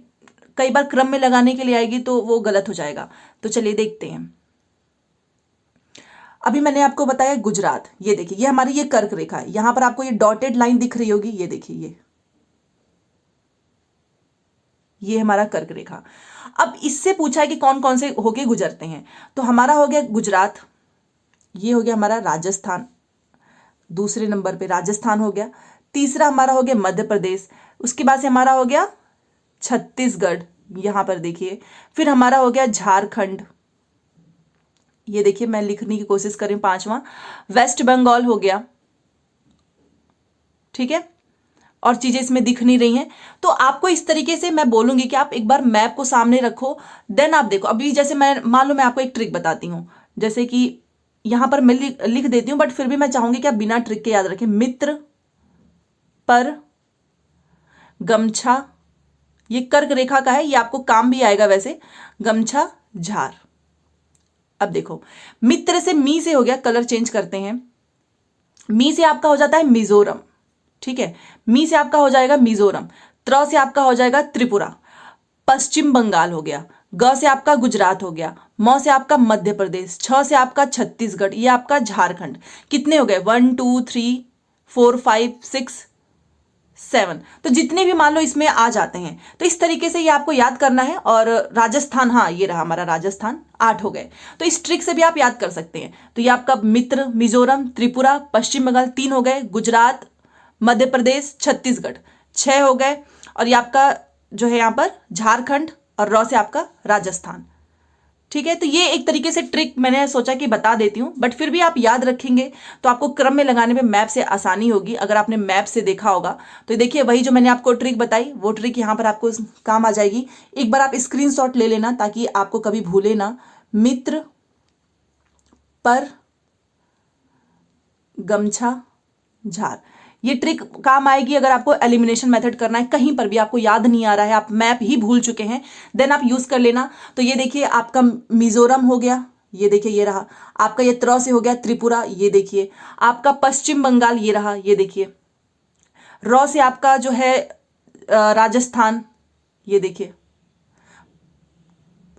कई बार क्रम में लगाने के लिए आएगी तो वो गलत हो जाएगा। तो चलिए देखते हैं। अभी मैंने आपको बताया गुजरात, ये देखिए ये हमारी ये कर्क रेखा है, यहां पर आपको ये डॉटेड लाइन दिख रही होगी, ये देखिए ये हमारा कर्क रेखा। अब इससे पूछा है कि कौन कौन से होके गुजरते हैं, तो हमारा हो गया गुजरात, ये हो गया हमारा राजस्थान, दूसरे नंबर पे राजस्थान हो गया, तीसरा हमारा हो गया मध्य प्रदेश, उसके बाद से हमारा हो गया छत्तीसगढ़, यहां पर देखिए, फिर हमारा हो गया झारखंड, ये देखिए मैं लिखने की कोशिश कर रही हूं, 5वां वेस्ट बंगाल हो गया। ठीक है, और चीजें इसमें दिख नहीं रही हैं, तो आपको इस तरीके से मैं बोलूंगी कि आप एक बार मैप को सामने रखो, देन आप देखो। अभी जैसे मैं मान लो मैं आपको एक ट्रिक बताती हूं, जैसे कि यहां पर मैं लिख देती हूं, बट फिर भी मैं चाहूंगी कि आप बिना ट्रिक के याद रखें। मित्र पर गमछा, ये कर्क रेखा का है, ये आपको काम भी आएगा वैसे, गमछा झार। अब देखो मित्र से मी से हो गया, कलर चेंज करते हैं, मी से आपका हो जाता है मिजोरम। ठीक है, मी से आपका हो जाएगा मिजोरम, त्र से आपका हो जाएगा त्रिपुरा, पश्चिम बंगाल हो गया, ग से आपका गुजरात हो गया, म से आपका मध्य प्रदेश, छ से आपका छत्तीसगढ़, ये आपका झारखंड। कितने हो गए? 1 2 3 4 5 6 7, तो जितने भी मान लो इसमें आ जाते हैं, तो इस तरीके से ये आपको याद करना है। और राजस्थान, हाँ ये रहा हमारा राजस्थान, 8 हो गए, तो इस ट्रिक से भी आप याद कर सकते हैं। तो ये आपका मित्र, मिजोरम, त्रिपुरा, पश्चिम बंगाल 3 हो गए, गुजरात, मध्य प्रदेश, छत्तीसगढ़ 6 हो गए, और ये आपका जो है यहाँ पर झारखंड, और र से आपका राजस्थान। ठीक है, तो ये एक तरीके से ट्रिक मैंने सोचा कि बता देती हूँ, बट फिर भी आप याद रखेंगे तो आपको क्रम में लगाने में मैप से आसानी होगी, अगर आपने मैप से देखा होगा। तो देखिए वही जो मैंने आपको ट्रिक बताई, वो ट्रिक यहाँ पर आपको काम आ जाएगी। एक बार आप स्क्रीनशॉट ले लेना ताकि आपको कभी भूले ना। मित्र पर गमछा झार, ये ट्रिक काम आएगी अगर आपको एलिमिनेशन मेथड करना है, कहीं पर भी आपको याद नहीं आ रहा है, आप मैप ही भूल चुके हैं, देन आप यूज कर लेना। तो ये देखिए आपका मिजोरम हो गया, ये देखिए ये रहा आपका, ये त्र से हो गया त्रिपुरा, ये देखिए आपका पश्चिम बंगाल, ये रहा, ये देखिए र से आपका जो है राजस्थान, ये देखिए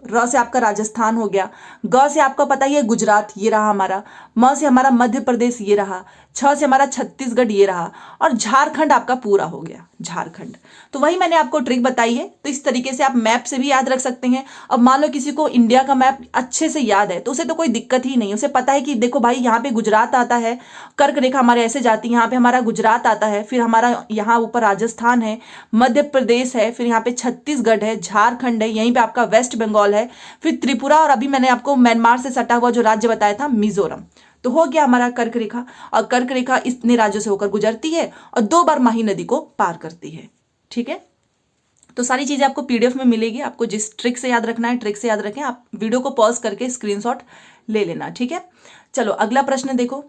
र से आपका राजस्थान हो गया, ग से आपका पता ही है गुजरात, ये रहा हमारा, म से हमारा मध्य प्रदेश, ये रहा, छ से हमारा छत्तीसगढ़, ये रहा, और झारखंड आपका पूरा हो गया, झारखंड। तो वही मैंने आपको ट्रिक बताई है, तो इस तरीके से आप मैप से भी याद रख सकते हैं। अब मान लो किसी को इंडिया का मैप अच्छे से याद है तो उसे तो कोई दिक्कत ही नहीं, उसे पता है कि देखो भाई यहाँ पे गुजरात आता है, कर्क रेखा हमारे ऐसे जाती है, यहाँ पे हमारा गुजरात आता है, फिर हमारा यहाँ ऊपर राजस्थान है, मध्य प्रदेश है, फिर यहाँ पे छत्तीसगढ़ है, झारखंड है, यहीं पे आपका वेस्ट बंगाल है, फिर त्रिपुरा, और अभी मैंने आपको म्यांमार से सटा हुआ जो राज्य बताया था मिजोरम। तो हो गया हमारा कर्क रेखा, और कर्क रेखा इतने राज्यों से होकर गुजरती है और 2 बार माही नदी को पार करती है। ठीक है, तो सारी चीजें आपको पीडीएफ में मिलेगी, आपको जिस ट्रिक से याद रखना है ट्रिक से याद रखें, आप वीडियो को पॉज करके स्क्रीनशॉट ले लेना। ठीक है, चलो अगला प्रश्न देखो,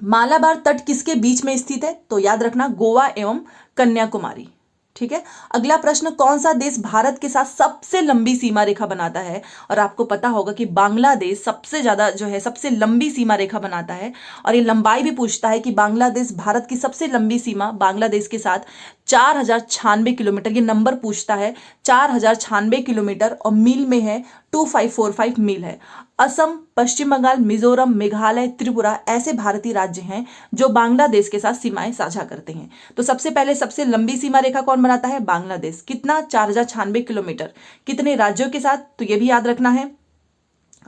मालाबार तट किसके बीच में स्थित है? तो याद रखना गोवा एवं कन्याकुमारी। ठीक है। अगला प्रश्न, कौन सा देश भारत के साथ सबसे लंबी सीमा रेखा बनाता है? और आपको पता होगा कि बांग्लादेश सबसे ज्यादा जो है सबसे लंबी सीमा रेखा बनाता है, और ये लंबाई भी पूछता है कि बांग्लादेश, भारत की सबसे लंबी सीमा बांग्लादेश के साथ 4096 किलोमीटर, ये नंबर पूछता है, 4096 किलोमीटर, और मील में है 2545 मील है। असम, पश्चिम बंगाल, मिजोरम, मेघालय, त्रिपुरा ऐसे भारतीय राज्य हैं जो बांग्लादेश के साथ सीमाएं साझा करते हैं। तो सबसे पहले सबसे लंबी सीमा रेखा कौन बनाता है? बांग्लादेश। कितना? 4096 किलोमीटर। कितने राज्यों के साथ? तो ये भी याद रखना है,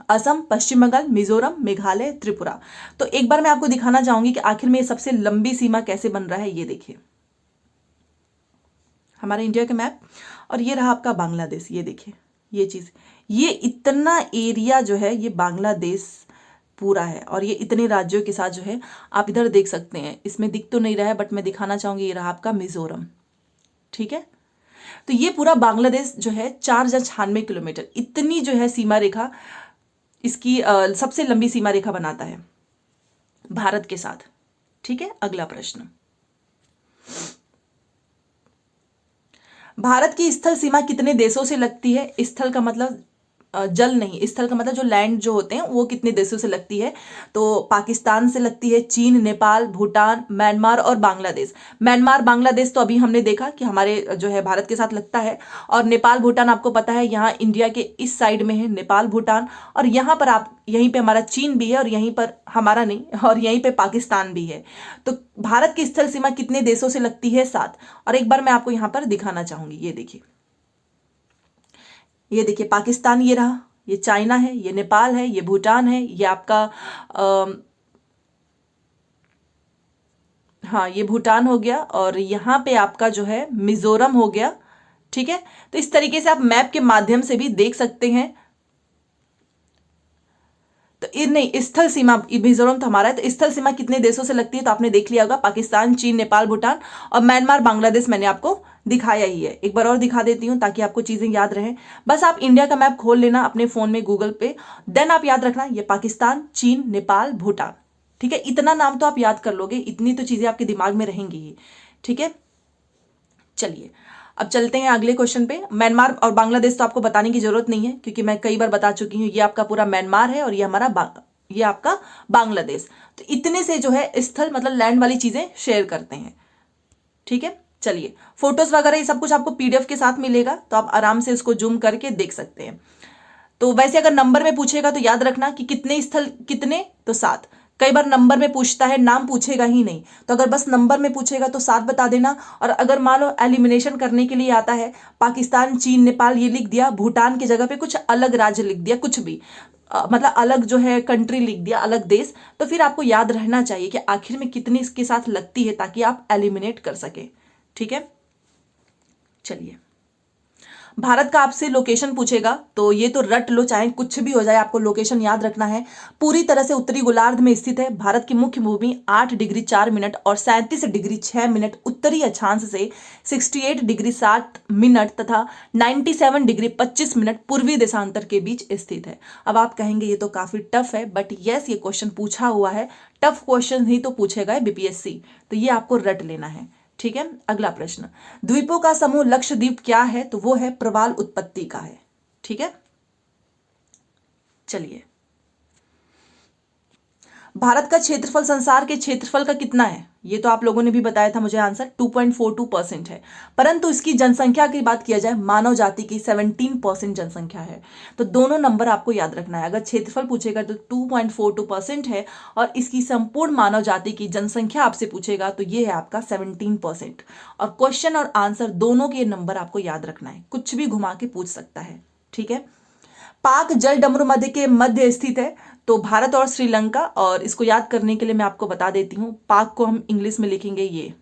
असम, पश्चिम बंगाल, मिजोरम, मेघालय, त्रिपुरा। तो एक बार मैं आपको दिखाना चाहूंगी कि आखिर में ये सबसे लंबी सीमा कैसे बन रहा है। ये देखिए हमारा इंडिया का मैप, और ये रहा आपका बांग्लादेश। ये देखिए ये चीज, ये इतना एरिया जो है ये बांग्लादेश पूरा है, और ये इतने राज्यों के साथ जो है आप इधर देख सकते हैं। इसमें दिख तो नहीं रहा है बट मैं दिखाना चाहूंगी, ये रहा आपका मिजोरम। ठीक है, तो ये पूरा बांग्लादेश जो है 4096 किलोमीटर, इतनी जो है सीमा रेखा, इसकी सबसे लंबी सीमा रेखा बनाता है भारत के साथ। ठीक है, अगला प्रश्न, भारत की स्थल सीमा कितने देशों से लगती है? स्थल का मतलब जल नहीं, स्थल का मतलब जो लैंड जो होते हैं वो कितने देशों से लगती है? तो पाकिस्तान से लगती है, चीन, नेपाल, भूटान, म्यांमार और बांग्लादेश। म्यांमार, बांग्लादेश तो अभी हमने देखा कि हमारे जो है भारत के साथ लगता है, और नेपाल, भूटान आपको पता है यहाँ इंडिया के इस साइड में है नेपाल, भूटान, और यहाँ पर आप, यहीं पे हमारा चीन भी है, और यहीं पर हमारा नहीं, और यहीं पे पाकिस्तान भी है। तो भारत की स्थल सीमा कितने देशों से लगती है? 7। और एक बार मैं आपको यहाँ पर दिखाना चाहूंगी, ये देखिए, ये देखिए पाकिस्तान, ये रहा, ये चाइना है, ये नेपाल है, ये भूटान है, ये आपका हाँ ये भूटान हो गया, और यहाँ पे आपका जो है मिजोरम हो गया। ठीक है, तो इस तरीके से आप मैप के माध्यम से भी देख सकते हैं। तो नहीं, स्थल सीमा, मिजोरम तो हमारा है, तो स्थल सीमा कितने देशों से लगती है? तो आपने देख लिया होगा, पाकिस्तान, चीन, नेपाल, भूटान, और म्यांमार, बांग्लादेश मैंने आपको दिखाया ही है। एक बार और दिखा देती हूँ ताकि आपको चीजें याद रहें। बस आप इंडिया का मैप खोल लेना अपने फोन में गूगल पे, देन आप याद रखना ये पाकिस्तान, चीन, नेपाल, भूटान। ठीक है, इतना नाम तो आप याद कर लोगे, इतनी तो चीजें आपके दिमाग में रहेंगी ही। ठीक है, चलिए अब चलते हैं अगले क्वेश्चन पे। म्यांमार और बांग्लादेश तो आपको बताने की जरूरत नहीं है क्योंकि मैं कई बार बता चुकी हूँ। ये आपका पूरा म्यांमार है, और ये हमारा ये आपका बांग्लादेश। तो इतने से जो है स्थल मतलब लैंड वाली चीजें शेयर करते हैं। ठीक है, चलिए फोटोज वगैरह ये सब कुछ आपको पीडीएफ के साथ मिलेगा, तो आप आराम से इसको जूम करके देख सकते हैं। तो वैसे अगर नंबर में पूछेगा तो याद रखना कि कितने स्थल, कितने, तो 7। कई बार नंबर में पूछता है, नाम पूछेगा ही नहीं, तो अगर बस नंबर में पूछेगा तो 7 बता देना। और अगर मान लो एलिमिनेशन करने के लिए आता है, पाकिस्तान, चीन, नेपाल ये लिख दिया, भूटान की जगह पे कुछ अलग राज्य लिख दिया, कुछ भी मतलब अलग जो है कंट्री लिख दिया, अलग देश, तो फिर आपको याद रहना चाहिए कि आखिर में कितनी इसके साथ लगती है, ताकि आप एलिमिनेट कर सके। ठीक है, चलिए भारत का आपसे लोकेशन पूछेगा तो ये तो रट लो, चाहे कुछ भी हो जाए, आपको लोकेशन याद रखना है। पूरी तरह से उत्तरी गोलार्ध में स्थित है। भारत की मुख्य भूमि 8 डिग्री 4 मिनट और 37 डिग्री 6 मिनट उत्तरी अक्षांश से 68 डिग्री 7 मिनट तथा 97 डिग्री 25 मिनट पूर्वी देशांतर के बीच स्थित है। अब आप कहेंगे ये तो काफी टफ है, बट यस ये क्वेश्चन पूछा हुआ है, टफ क्वेश्चन ही तो पूछेगा बीपीएससी, तो ये आपको रट लेना है। ठीक है, अगला प्रश्न, द्वीपों का समूह लक्षद्वीप क्या है? तो वो है प्रवाल उत्पत्ति का है। ठीक है, चलिए भारत का क्षेत्रफल संसार के क्षेत्रफल का कितना है? ये तो आप लोगों ने भी बताया था मुझे, आंसर 2.42% है। परंतु इसकी जनसंख्या की बात किया जाए, मानव जाति की 17% जनसंख्या है। तो दोनों नंबर आपको याद रखना है। अगर क्षेत्रफल पूछेगा तो 2.42% है, और इसकी संपूर्ण मानव जाति की जनसंख्या आपसे पूछेगा तो ये है आपका 17%। और क्वेश्चन और आंसर दोनों के नंबर आपको याद रखना है, कुछ भी घुमा के पूछ सकता है। ठीक है, पाक जल डमरू मध्य के मध्य स्थित है, तो भारत और श्रीलंका। और इसको याद करने के लिए मैं आपको बता देती हूँ, पाक को हम इंग्लिश में लिखेंगे ये,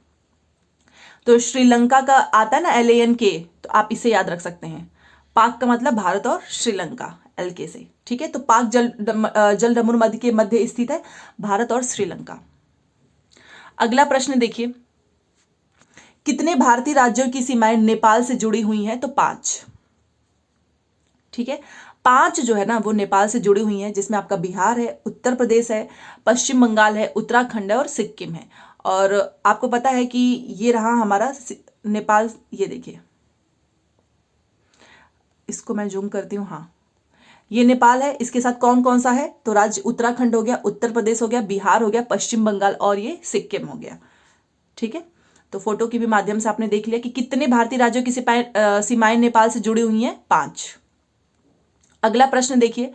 तो श्रीलंका का आता है ना LANK, तो आप इसे याद रख सकते हैं। पाक का मतलब भारत और श्रीलंका, LK से। ठीक है, तो पाक जल डमरू मध्य के मध्य स्थित है, भारत और श्रीलंका। अगला प्रश्न देखिए, कितने भारतीय राज्यों की सीमाएं नेपाल से जुड़ी हुई हैं? तो 5। ठीक है, 5 जो है ना वो नेपाल से जुड़ी हुई हैं, जिसमें आपका बिहार है, उत्तर प्रदेश है, पश्चिम बंगाल है, उत्तराखंड है और सिक्किम है। और आपको पता है कि ये रहा हमारा नेपाल, ये देखिए, इसको मैं जूम करती हूँ, हाँ ये नेपाल है। इसके साथ कौन कौन सा है, तो राज्य उत्तराखंड हो गया, उत्तर प्रदेश हो गया, बिहार हो गया, पश्चिम बंगाल और ये सिक्किम हो गया। ठीक है, तो फोटो के भी माध्यम से आपने देख लिया कि कितने भारतीय राज्यों की सीमाएं नेपाल से जुड़ी हुई हैं, 5। अगला प्रश्न देखिए,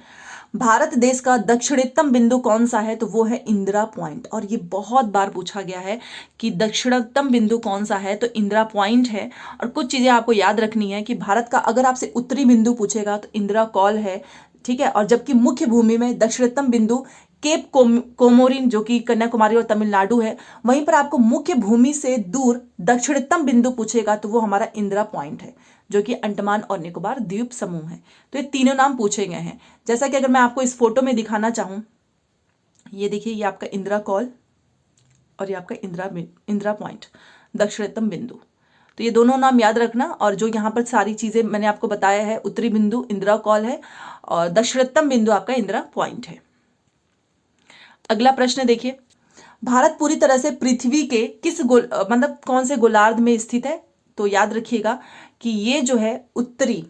भारत देश का दक्षिणतम बिंदु कौन सा है, तो वो है इंदिरा पॉइंट। और ये बहुत बार पूछा गया है कि दक्षिणतम बिंदु कौन सा है, तो इंदिरा पॉइंट है। और कुछ चीजें आपको याद रखनी है कि भारत का अगर आपसे उत्तरी बिंदु पूछेगा तो इंदिरा कॉल है, ठीक है। और जबकि मुख्य भूमि में दक्षिणतम बिंदु केप कोमोरिन जो कि कन्याकुमारी और तमिलनाडु है, वहीं पर आपको मुख्य भूमि से दूर दक्षिणतम बिंदु पूछेगा तो वो हमारा इंदिरा पॉइंट है, जो कि अंडमान और निकोबार द्वीप समूह है। तो ये तीनों नाम पूछे गए हैं। जैसा कि अगर मैं आपको इस फोटो में दिखाना चाहूं, ये देखिए, ये आपका इंदिरा कॉल और ये आपका इंदिरा पॉइंट, दक्षिणतम बिंदु। तो ये दोनों नाम याद रखना। और जो यहाँ पर सारी चीजें मैंने आपको बताया है, उत्तरी बिंदु इंदिरा कॉल है और दक्षिणतम बिंदु आपका इंदिरा पॉइंट है। अगला प्रश्न देखिए, भारत पूरी तरह से पृथ्वी के किस मतलब कौन से गोलार्ध में स्थित है, तो याद रखिएगा कि ये जो है उत्तरी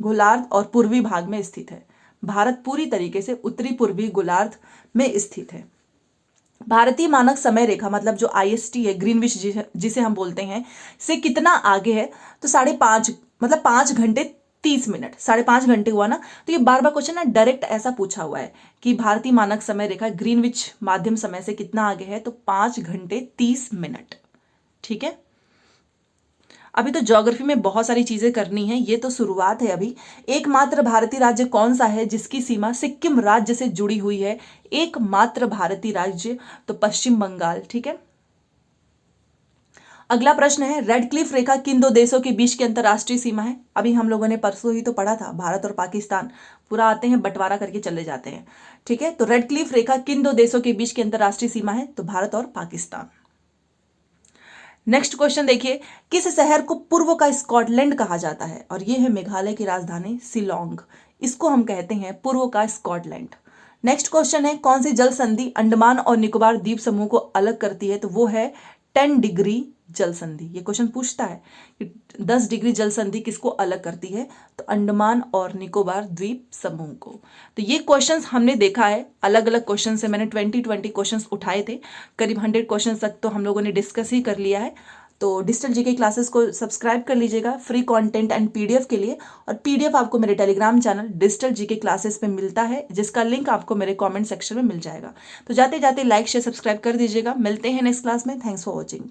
गोलार्ध और पूर्वी भाग में स्थित है। भारत पूरी तरीके से उत्तरी पूर्वी गोलार्ध में स्थित है। भारतीय मानक समय रेखा मतलब जो IST है, ग्रीनविच जिसे हम बोलते हैं, से कितना आगे है, तो 5.5 मतलब 5 घंटे 30 मिनट, 5.5 घंटे हुआ ना। तो ये बार बार क्वेश्चन ना डायरेक्ट ऐसा पूछा हुआ है कि भारतीय मानक समय रेखा ग्रीनविच माध्यम समय से कितना आगे है, तो 5 घंटे 30 मिनट। ठीक है, अभी तो ज्योग्राफी में बहुत सारी चीजें करनी है, ये तो शुरुआत है अभी। एकमात्र भारतीय राज्य कौन सा है जिसकी सीमा सिक्किम राज्य से जुड़ी हुई है, एकमात्र भारतीय राज्य, तो पश्चिम बंगाल। ठीक है, अगला प्रश्न है, रेड क्लिफ रेखा किन दो देशों के बीच की अंतरराष्ट्रीय सीमा है। अभी हम लोगों ने परसों ही तो पढ़ा था, भारत और पाकिस्तान, पूरा आते हैं बंटवारा करके चले जाते हैं। ठीक है, तो रेड क्लिफ रेखा किन दो देशों के बीच की अंतरराष्ट्रीय सीमा है, तो भारत और पाकिस्तान। नेक्स्ट क्वेश्चन देखिए, किस शहर को पूर्व का स्कॉटलैंड कहा जाता है, और ये है मेघालय की राजधानी शिलोंग, इसको हम कहते हैं पूर्व का स्कॉटलैंड। नेक्स्ट क्वेश्चन है, कौन सी जल संधि अंडमान और निकोबार द्वीप समूह को अलग करती है, तो वो है 10 डिग्री जल संधि। ये क्वेश्चन पूछता है कि 10 डिग्री जल संधि किसको अलग करती है, तो अंडमान और निकोबार द्वीप समूह को। तो ये क्वेश्चंस हमने देखा है, अलग अलग क्वेश्चन से मैंने 20 क्वेश्चंस उठाए थे, करीब 100 क्वेश्चन तक तो हम लोगों ने डिस्कस ही कर लिया है। तो डिजिटल जीके क्लासेस को सब्सक्राइब कर लीजिएगा फ्री कंटेंट एंड PDF के लिए। और PDF आपको मेरे Telegram channel digital GK classes पे मिलता है, जिसका लिंक आपको मेरे कमेंट सेक्शन में मिल जाएगा। तो जाते जाते लाइक शेयर सब्सक्राइब कर दीजिएगा। मिलते हैं नेक्स्ट क्लास में। Thanks for watching.